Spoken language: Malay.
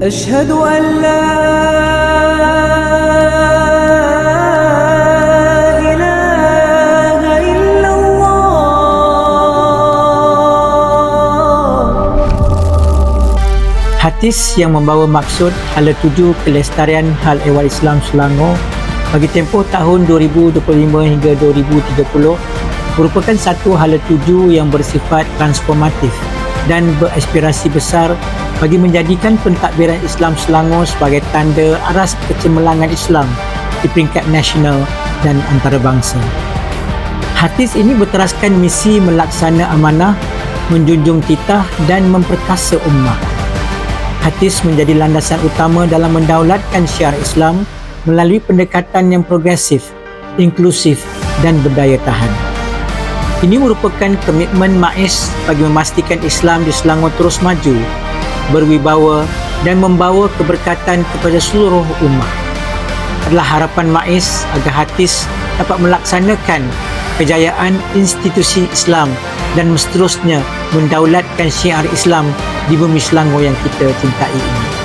أشهد أن لا إله إلا الله. Hadis yang membawa maksud Hala Tuju Kelestarian Hal Ehwal Islam Selangor bagi tempoh tahun 2025 hingga 2030 merupakan satu hala tuju yang bersifat transformatif dan beraspirasi besar bagi menjadikan pentadbiran Islam Selangor sebagai tanda aras kecemerlangan Islam di peringkat nasional dan antarabangsa. Hadis ini berteraskan misi melaksana amanah, menjunjung titah dan memperkasa ummah. Hadis menjadi landasan utama dalam mendaulatkan syiar Islam melalui pendekatan yang progresif, inklusif dan berdaya tahan. Ini merupakan komitmen MAIS bagi memastikan Islam di Selangor terus maju, berwibawa dan membawa keberkatan kepada seluruh ummah. Adalah harapan MAIS agar Hadis dapat melaksanakan kejayaan institusi Islam dan seterusnya mendaulatkan syiar Islam di bumi Selangor yang kita cintai ini.